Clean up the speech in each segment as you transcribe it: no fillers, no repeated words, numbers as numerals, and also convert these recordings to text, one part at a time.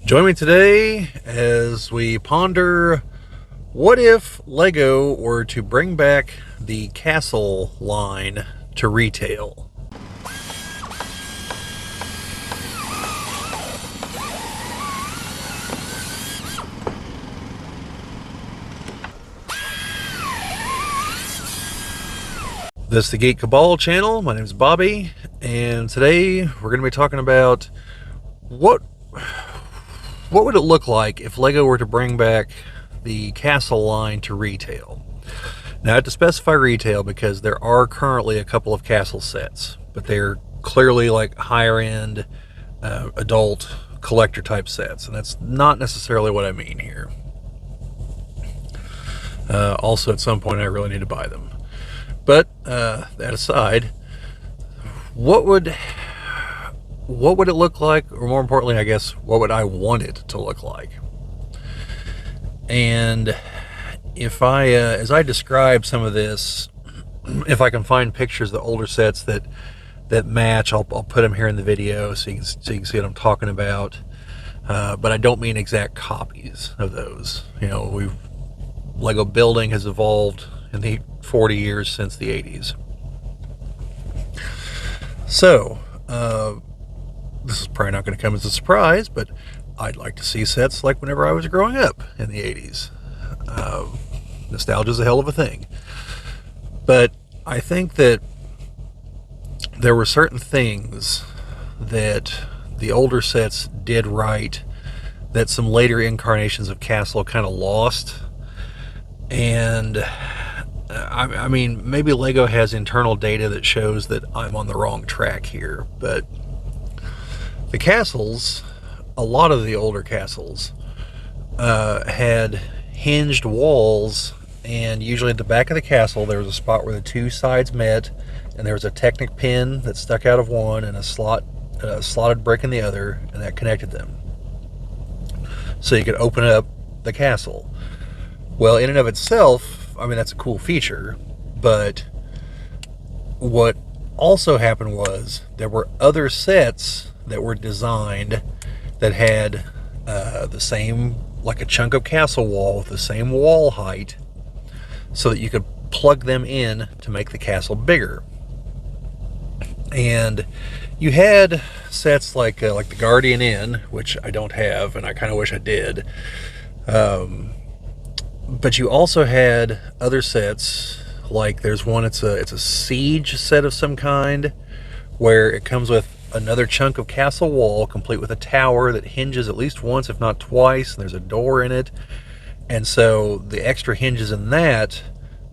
Join me today as we ponder what if Lego were to bring back the castle line to retail. This is the Geek Cabal channel. My name is Bobbie, and today we're going to be talking about what would it look like if Lego were to bring back the castle line to retail. Now, I have to specify retail because there are currently a couple of castle sets, but they're clearly like higher end adult collector type sets, and that's not necessarily what I mean here. Also, at some point I really need to buy them. But that aside, what would it look like, or more importantly, I guess, what would I want it to look like? And if I, as I describe some of this, if I can find pictures of the older sets that match, I'll put them here in the video so you can see what I'm talking about. But I don't mean exact copies of those. You know, Lego building has evolved in the 40 years since the 80s. So, this is probably not going to come as a surprise, but I'd like to see sets like whenever I was growing up in the 80s. Nostalgia is a hell of a thing. But I think that there were certain things that the older sets did right that some later incarnations of Castle kind of lost. And I mean, maybe Lego has internal data that shows that I'm on the wrong track here, but the castles, a lot of the older castles, had hinged walls, and usually at the back of the castle there was a spot where the two sides met, and there was a Technic pin that stuck out of one and a slotted brick in the other, and that connected them. So you could open up the castle. Well, in and of itself, I mean, that's a cool feature, but what also happened was there were other sets that were designed that had the same, like a chunk of castle wall with the same wall height, so that you could plug them in to make the castle bigger. And you had sets like the Guardian Inn, which I don't have, and I kind of wish I did. But you also had other sets, like there's one, it's a siege set of some kind, where it comes with another chunk of castle wall, complete with a tower that hinges at least once, if not twice, and there's a door in it. And so the extra hinges in that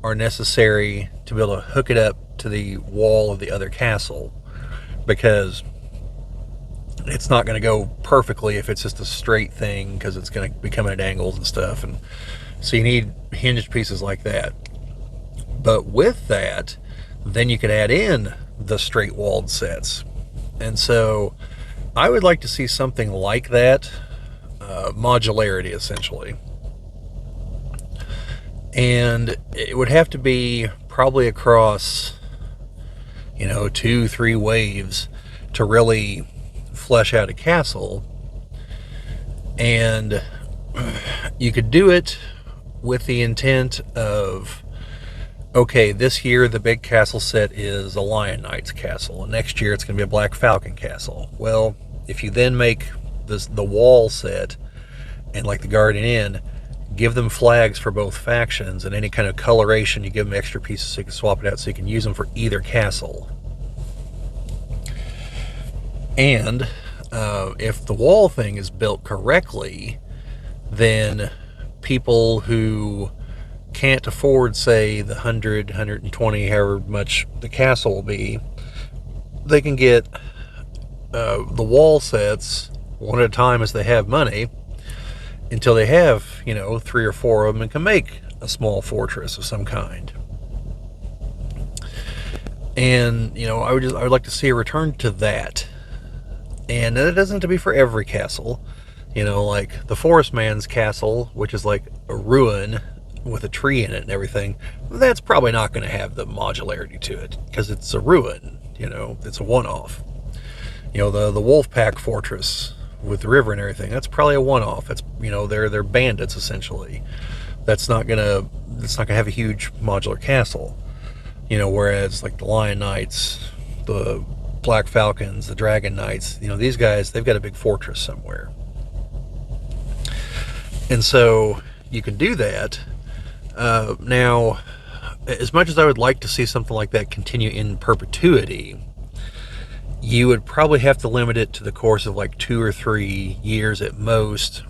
are necessary to be able to hook it up to the wall of the other castle, because it's not going to go perfectly if it's just a straight thing, because it's going to be coming at angles and stuff, and so you need hinged pieces like that. But with that, then you could add in the straight walled sets. And so I would like to see something like that, modularity essentially. And it would have to be probably across, 2-3 waves to really flesh out a castle. And you could do it with the intent of, okay, this year the big castle set is a Lion Knight's castle, and next year it's going to be a Black Falcon castle. Well, if you then make the wall set, and like the Guardian Inn, give them flags for both factions, and any kind of coloration, you give them extra pieces so you can swap it out so you can use them for either castle. And if the wall thing is built correctly, then people who can't afford, say, the 100, 120, however much the castle will be, they can get the wall sets one at a time as they have money, until they have, 3 or 4 of them and can make a small fortress of some kind. And, I would like to see a return to that. And it doesn't have to be for every castle. Like the Forest Man's castle, which is like a ruin with a tree in it and everything, that's probably not going to have the modularity to it, because it's a ruin, it's a one-off. The Wolfpack Fortress with the river and everything, that's probably a one-off. That's, they're bandits essentially. That's not gonna have a huge modular castle. Whereas like the Lion Knights, the Black Falcons, the Dragon Knights, these guys, they've got a big fortress somewhere. And so you can do that. Now, as much as I would like to see something like that continue in perpetuity, you would probably have to limit it to the course of like 2 or 3 years at most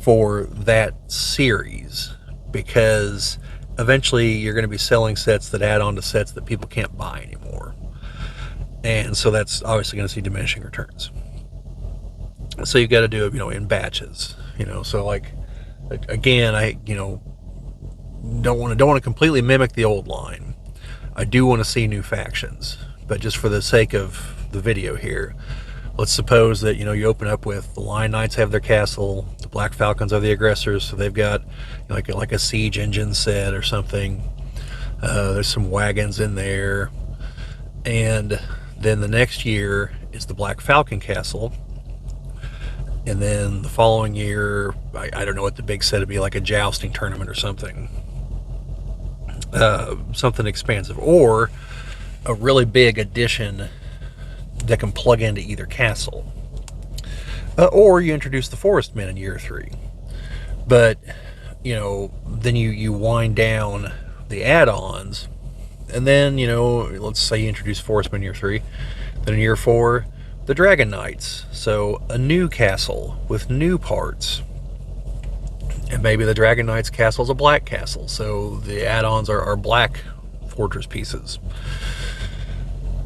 for that series, because eventually you're going to be selling sets that add on to sets that people can't buy anymore. And so that's obviously going to see diminishing returns. So you've got to do it, in batches. So like, again, I, don't want to completely mimic the old line. I do want to see new factions, but just for the sake of the video here, let's suppose that you open up with the Lion Knights have their castle, the Black Falcons are the aggressors, so they've got like a siege engine set or something. There's some wagons in there, and then the next year is the Black Falcon castle. And then the following year, I don't know what the big set would be, like a jousting tournament or something. Something expansive. Or a really big addition that can plug into either castle. Or you introduce the Forest Men in year 3. But, then you wind down the add-ons. And then, let's say you introduce Forest Men in year 3. Then in year 4... the Dragon Knights, so a new castle with new parts. And maybe the Dragon Knights castle is a black castle, so the add-ons are black fortress pieces.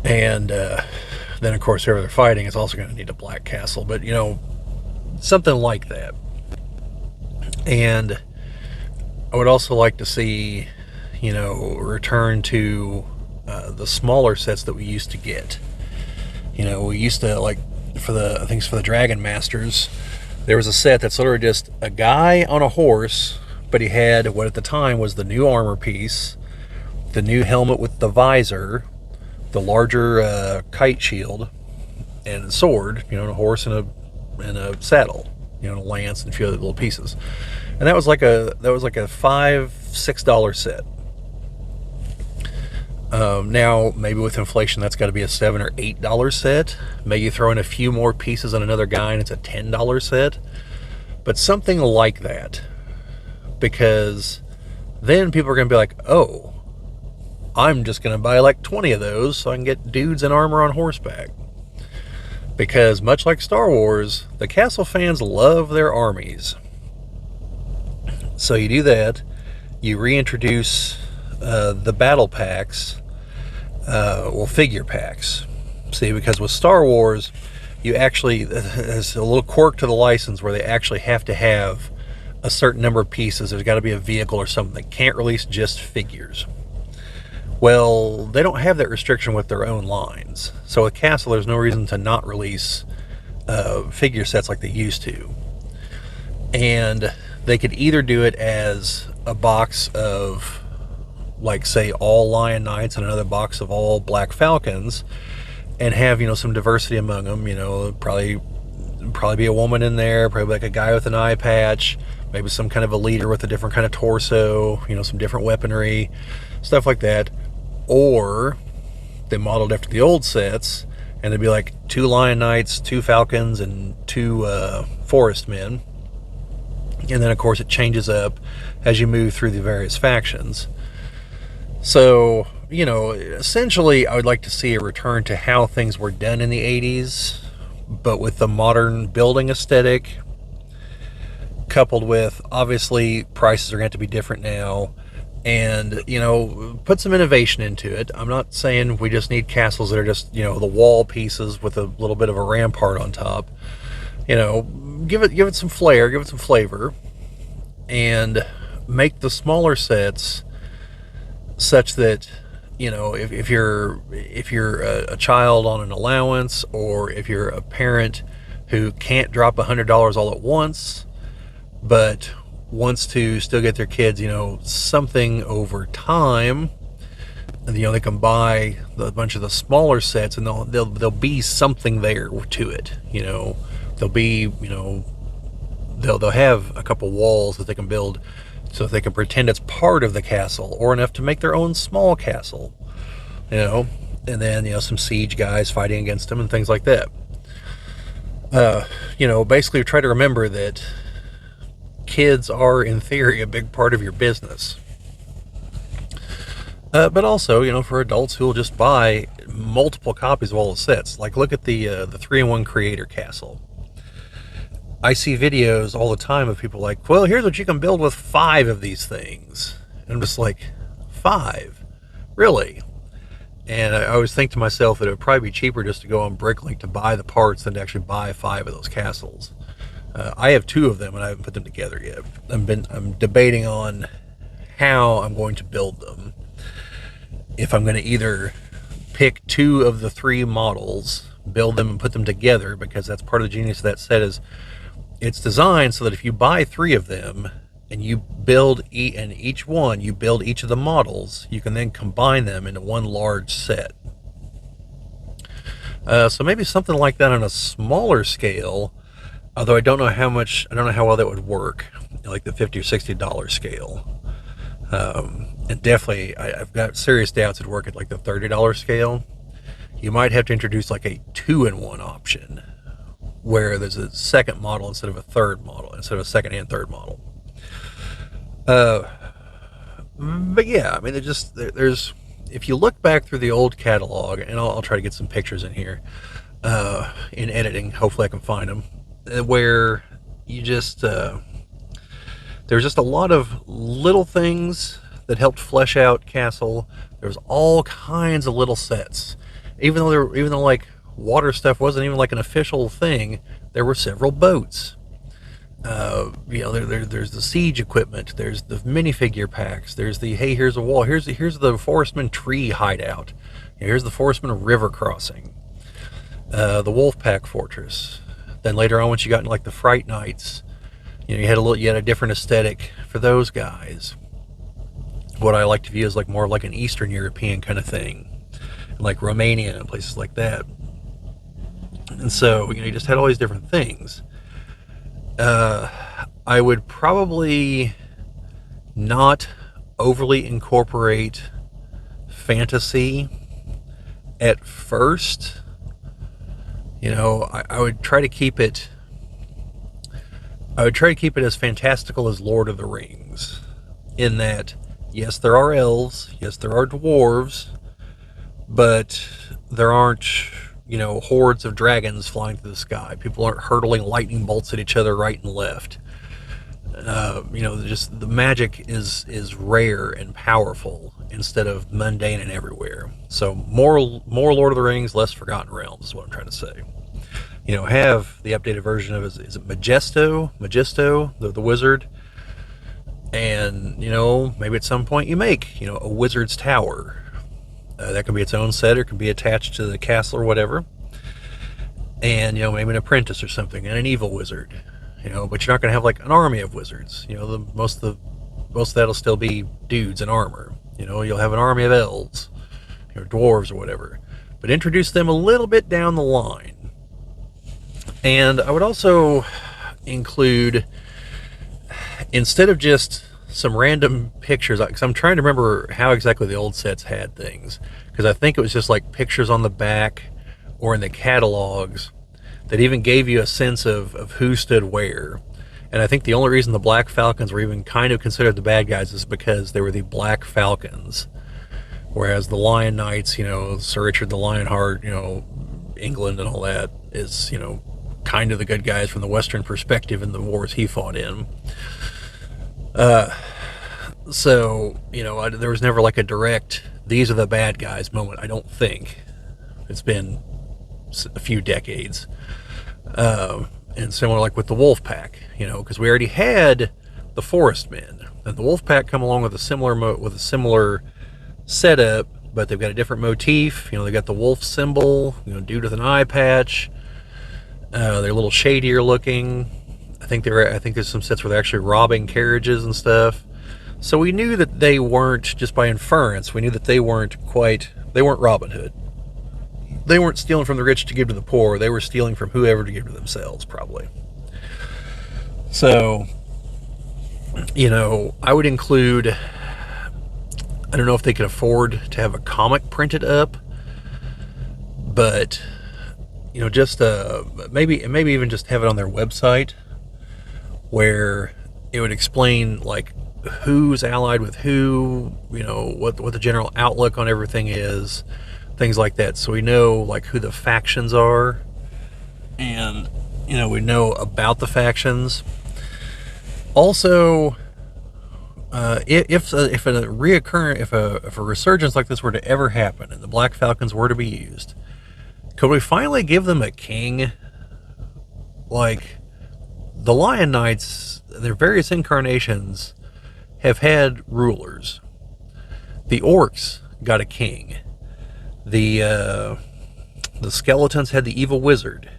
And then, of course, whoever they're fighting is also going to need a black castle, but, something like that. And I would also like to see, return to the smaller sets that we used to get. We used to, like, for the Dragon Masters, there was a set that's literally just a guy on a horse, but he had what at the time was the new armor piece, the new helmet with the visor, the larger kite shield, and a sword, and a horse and a saddle, and a lance and a few other little pieces. And that was like a $5-6 set. Now, maybe with inflation, that's got to be a $7 or $8 set. Maybe you throw in a few more pieces on another guy and it's a $10 set. But something like that. Because then people are going to be like, oh, I'm just going to buy like 20 of those so I can get dudes in armor on horseback. Because much like Star Wars, the Castle fans love their armies. So you do that. You reintroduce the battle packs. Figure packs. See, because with Star Wars, you actually, there's a little quirk to the license where they actually have to have a certain number of pieces. There's got to be a vehicle or something. They can't release just figures. Well, they don't have that restriction with their own lines. So with Castle, there's no reason to not release figure sets like they used to. And they could either do it as a box of, like, say, all Lion Knights and another box of all Black Falcons, and have, some diversity among them. Probably be a woman in there, probably like a guy with an eye patch, maybe some kind of a leader with a different kind of torso, some different weaponry, stuff like that. Or they modeled after the old sets, and it'd be like 2 Lion Knights, 2 Falcons, and 2 Forest Men. And then, of course, it changes up as you move through the various factions. So, essentially, I would like to see a return to how things were done in the 80s, but with the modern building aesthetic, coupled with, obviously, prices are going to have to be different now, and, put some innovation into it. I'm not saying we just need castles that are just, the wall pieces with a little bit of a rampart on top. Give it some flair, give it some flavor, and make the smaller sets such that, if you're a child on an allowance, or if you're a parent who can't drop $100 all at once, but wants to still get their kids, something over time, and, they can buy a bunch of the smaller sets, and there'll be something there to it, They'll be, they'll have a couple walls that they can build so they can pretend it's part of the castle, or enough to make their own small castle, and then, some siege guys fighting against them and things like that. Basically try to remember that kids are, in theory, a big part of your business. But also, for adults who will just buy multiple copies of all the sets. Like, look at the 3-in-1 Creator Castle. I see videos all the time of people like, well, here's what you can build with 5 of these things. And I'm just like, 5? Really? And I always think to myself that it would probably be cheaper just to go on Bricklink to buy the parts than to actually buy 5 of those castles. I have 2 of them and I haven't put them together yet. I'm debating on how I'm going to build them. If I'm going to either pick 2 of the 3 models, build them and put them together, because that's part of the genius of that set, is it's designed so that if you buy 3 of them and you build each one, you build each of the models, you can then combine them into one large set. So maybe something like that on a smaller scale, although I don't know how well that would work, like the $50 or $60 scale. And definitely, I've got serious doubts it'd work at like the $30 scale. You might have to introduce like a 2-in-1 option, where there's a second model instead of a third model, instead of a second and third model. But yeah, I mean, there's if you look back through the old catalog, and I'll try to get some pictures in here, in editing, hopefully I can find them, where you just, there's just a lot of little things that helped flesh out Castle. There's all kinds of little sets. Even though like water stuff wasn't even like an official thing, there were several boats. There's the siege equipment. There's the minifigure packs. There's the, hey, here's a wall. Here's the Forestman tree hideout. Here's the Forestman river crossing. The Wolfpack fortress. Then later on, once you got into like the Fright Nights, you had a different aesthetic for those guys. What I like to view as like more like an Eastern European kind of thing, like Romania and places like that. And so, you just had all these different things. I would probably not overly incorporate fantasy at first. I would try to keep it as fantastical as Lord of the Rings, in that, yes, there are elves, yes, there are dwarves, but there aren't, hordes of dragons flying through the sky. People aren't hurtling lightning bolts at each other right and left. Just the magic is rare and powerful instead of mundane and everywhere. So more Lord of the Rings, less Forgotten Realms is what I'm trying to say. Have the updated version of, is it Magisto, the wizard, and maybe at some point you make a wizard's tower. That can be its own set, or can be attached to the castle or whatever. And maybe an apprentice or something, and an evil wizard. But you're not going to have like an army of wizards. Most of that'll still be dudes in armor. You'll have an army of elves, dwarves or whatever. But introduce them a little bit down the line. And I would also include, instead of just some random pictures, because I'm trying to remember how exactly the old sets had things, because I think it was just like pictures on the back or in the catalogs that even gave you a sense of who stood where. And I think the only reason the Black Falcons were even kind of considered the bad guys is because they were the Black Falcons, whereas the Lion Knights, Sir Richard the Lionheart, England and all that, is kind of the good guys from the Western perspective in the wars he fought in. So, there was never like a direct, these are the bad guys moment, I don't think. It's been a few decades. And similar like with the Wolfpack, because we already had the Forest Men, and the Wolfpack come along with a similar setup, but they've got a different motif. They got the wolf symbol, dude with an eye patch. They're a little shadier looking. I think there's some sets where they're actually robbing carriages and stuff. So we knew that they weren't, just by inference, we knew that they weren't Robin Hood. they weren't stealing from the rich to give to the poor. They were stealing from whoever to give to themselves, probably. So, I would include, I don't know if they could afford to have a comic printed up, but, just maybe even just have it on their website where it would explain, like, who's allied with who, what the general outlook on everything is, things like that. So we know, like, who the factions are, and, we know about the factions. Also, if a resurgence like this were to ever happen and the Black Falcons were to be used, could we finally give them a king? Like, the Lion Knights, their various incarnations, have had rulers. The Orcs got a king. The Skeletons had the Evil Wizard.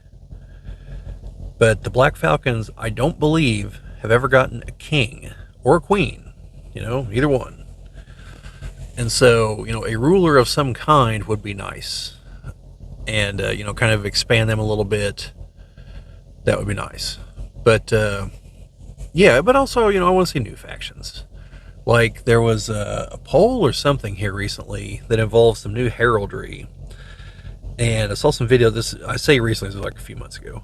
But the Black Falcons, I don't believe, have ever gotten a king or a queen. Either one. And so, a ruler of some kind would be nice. And, kind of expand them a little bit. That would be nice. But, yeah, but also, I want to see new factions. Like, there was a poll or something here recently that involved some new heraldry. And I saw some video, I say recently, this was like a few months ago.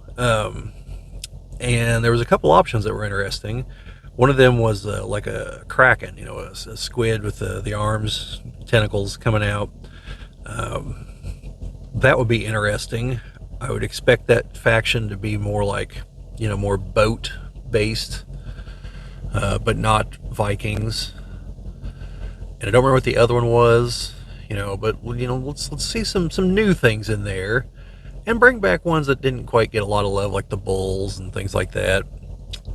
And there was a couple options that were interesting. One of them was like a kraken, a squid with the arms, tentacles coming out. That would be interesting. I would expect that faction to be more like, more boat-based, but not Vikings. And I don't remember what the other one was, but, let's see some new things in there. And bring back ones that didn't quite get a lot of love, like the Bulls and things like that.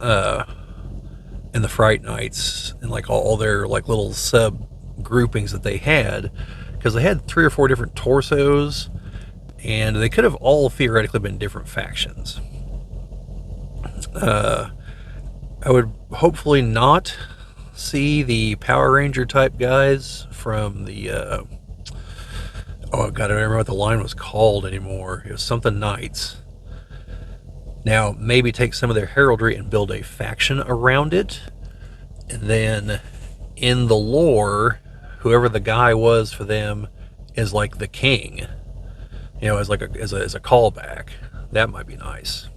And the Fright Knights, and like all their like little sub groupings that they had, because they had 3 or 4 different torsos, and they could have all theoretically been different factions. I would hopefully not see the Power Ranger type guys from the oh god, I don't remember what the line was called anymore. It was something Knights. Now, maybe take some of their heraldry and build a faction around it, and then in the lore, whoever the guy was for them is like the king, as like as a callback. That might be nice.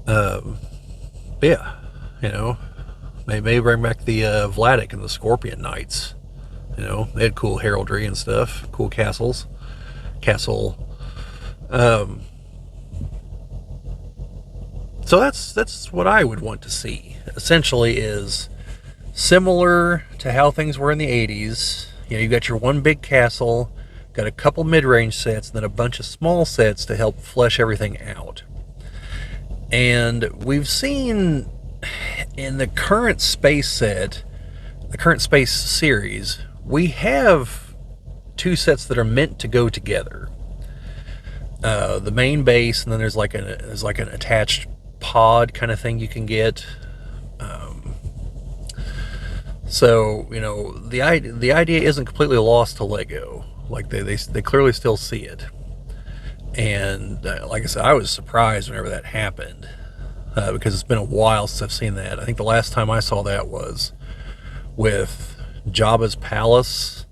But yeah, maybe bring back the Vladik and the Scorpion Knights. They had cool heraldry and stuff, cool castle. So that's what I would want to see. Essentially, is similar to how things were in the 80s. You got your one big castle, got a couple mid-range sets, and then a bunch of small sets to help flesh everything out. And we've seen in the current space set, the current space series, we have 2 sets that are meant to go together. The main base, and then there's like an attached pod kind of thing you can get. So the idea isn't completely lost to Lego. Like they clearly still see it. And like I said, I was surprised whenever that happened, because it's been a while since I've seen that. I think the last time I saw that was with Jabba's palace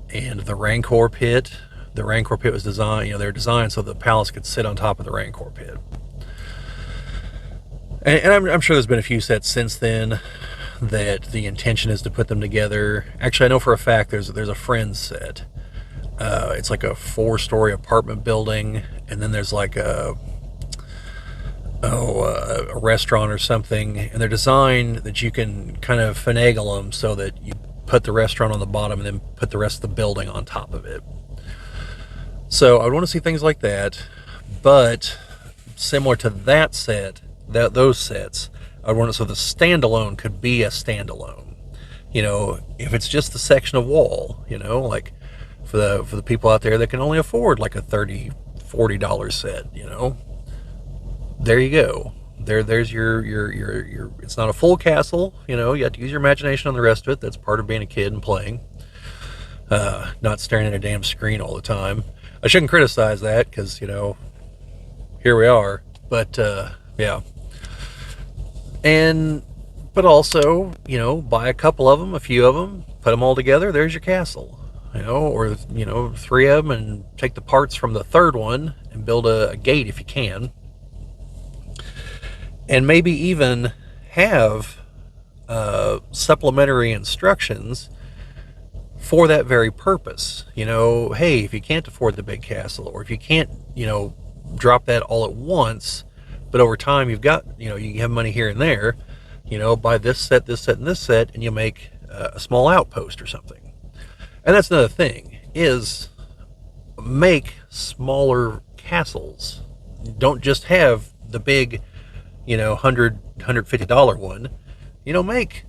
and the Rancor pit. The Rancor pit was designed, they were designed so the palace could sit on top of the Rancor pit. And I'm sure there's been a few sets since then that the intention is to put them together. Actually, I know for a fact there's a Friends set. It's like a 4-story apartment building, and then there's like a restaurant or something, and they're designed that you can kind of finagle them so that you put the restaurant on the bottom and then put the rest of the building on top of it. So I would want to see things like that, but similar to that set, those sets, I would want it so the standalone could be a standalone. If it's just the section of wall, like for the people out there that can only afford like a $30-$40 set, there you go. There's your it's not a full castle, you have to use your imagination on the rest of it. That's part of being a kid and playing. Not staring at a damn screen all the time. I shouldn't criticize that because, here we are. But, yeah. And, but also, buy a couple of them, a few of them, put them all together, there's your castle. Or, three of them and take the parts from the third one and build a gate if you can. And maybe even have supplementary instructions for that very purpose. Hey, if you can't afford the big castle, or if you can't, drop that all at once, but over time you've got, you have money here and there, buy this set, and this set, and you make a small outpost or something. And that's another thing, is make smaller castles. Don't just have the big, $150 one. Make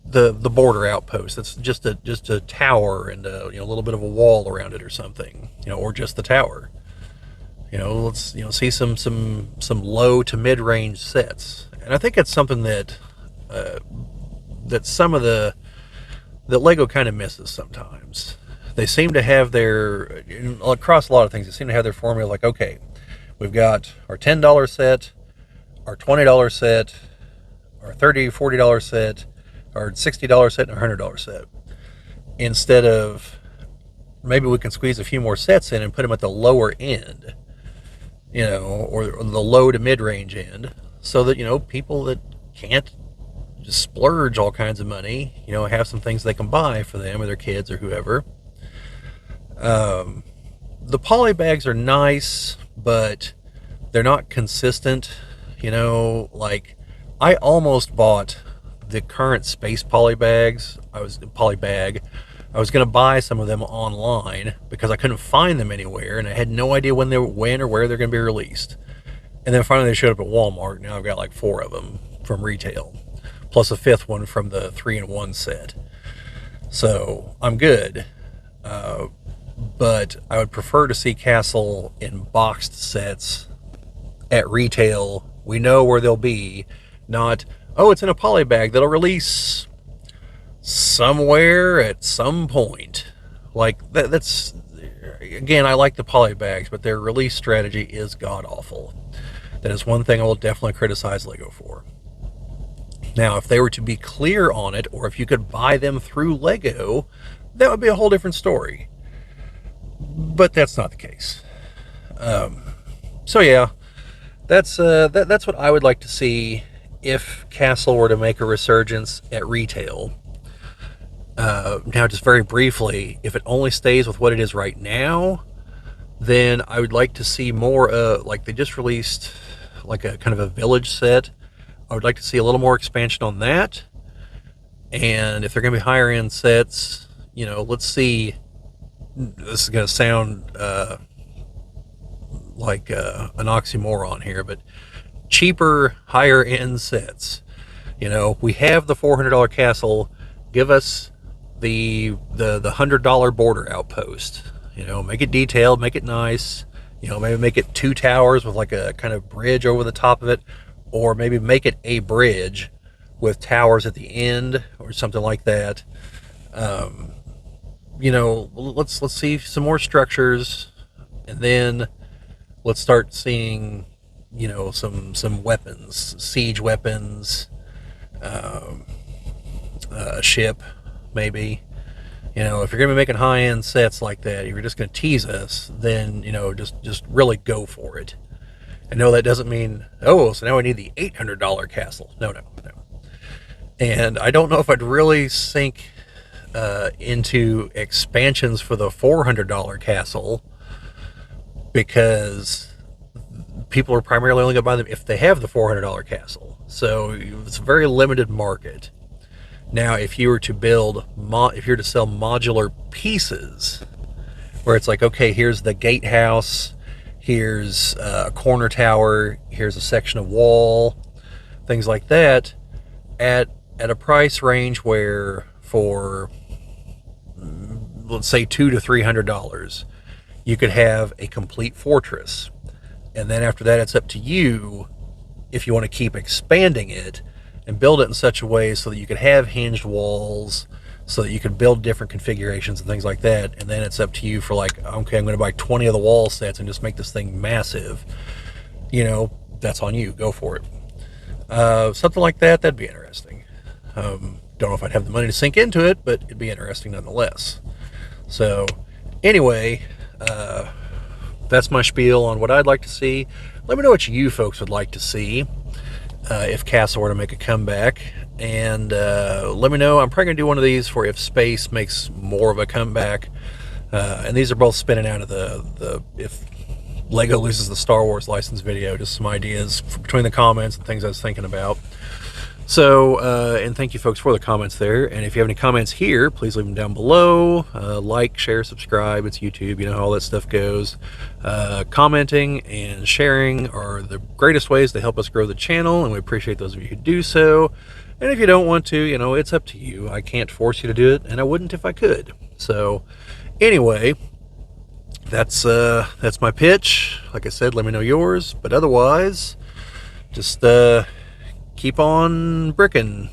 the border outpost that's just a tower and a little bit of a wall around it or something, or just the tower. Let's see some low to mid range sets, and I think it's something that some of that Lego kind of misses sometimes. They seem to have across a lot of things, they seem to have their formula like, okay, we've got our $10 set, our $20 set, our $30, $40 set, our $60 set, and our $100 set. Instead of maybe we can squeeze a few more sets in and put them at the lower end, or the low to mid-range end, so that, people that can't just splurge all kinds of money, have some things they can buy for them or their kids or whoever. The poly bags are nice, but they're not consistent. Like I almost bought the current space poly bags. I was going to buy some of them online because I couldn't find them anywhere, and I had no idea when or where they're going to be released. And then finally they showed up at Walmart. Now I've got like 4 of them from retail, plus a 5th one from the 3-in-1 set. So I'm good. But I would prefer to see Castle in boxed sets at retail. We know where they'll be, not, oh, it's in a poly bag that'll release somewhere at some point. Like that's again, I like the poly bags, but their release strategy is god awful. That is one thing I will definitely criticize Lego for. Now, if they were to be clear on it, or if you could buy them through Lego, that would be a whole different story. But that's not the case. So yeah, that's what I would like to see if Castle were to make a resurgence at retail. Now, just very briefly, if it only stays with what it is right now, then I would like to see more. Like they just released, like a kind of a village set. I would like to see a little more expansion on that. And if they're going to be higher end sets, let's see. This is going to sound like an oxymoron here, but cheaper, higher end sets. We have the $400 castle. Give us the $100 border outpost. Make it detailed, make it nice. Maybe make it 2 towers with like a kind of bridge over the top of it, or maybe make it a bridge with towers at the end or something like that. Let's see some more structures, and then let's start seeing, some weapons, siege weapons, a ship, maybe. If you're going to be making high-end sets like that, if you're just going to tease us, then, just really go for it. And no, that doesn't mean, oh, so now I need the $800 castle. No. And I don't know if I'd really sink into expansions for the $400 castle, because people are primarily only going to buy them if they have the $400 castle. So it's a very limited market. Now, if you were to sell modular pieces, where it's like, okay, here's the gatehouse, here's a corner tower, here's a section of wall, things like that, at a price range where for, let's say, $200 to $300, you could have a complete fortress. And then after that, it's up to you if you want to keep expanding it and build it in such a way so that you could have hinged walls, so that you can build different configurations and things like that. And then it's up to you for like, okay, I'm going to buy 20 of the wall sets and just make this thing massive. You know, that's on you. Go for it. Something like that, that'd be interesting. Don't know if I'd have the money to sink into it, but it'd be interesting nonetheless. So anyway, that's my spiel on what I'd like to see. Let me know what you folks would like to see if Castle were to make a comeback. And let me know. I'm probably going to do one of these for if Space makes more of a comeback. And these are both spinning out of the if Lego loses the Star Wars license video. Just some ideas between the comments and things I was thinking about. So, and thank you folks for the comments there. And if you have any comments here, please leave them down below. Like, share, subscribe. It's YouTube. You know how all that stuff goes. Commenting and sharing are the greatest ways to help us grow the channel, and we appreciate those of you who do so. And if you don't want to, you know, it's up to you. I can't force you to do it, and I wouldn't if I could. So, anyway, that's my pitch. Like I said, let me know yours. But otherwise, just keep on bricking.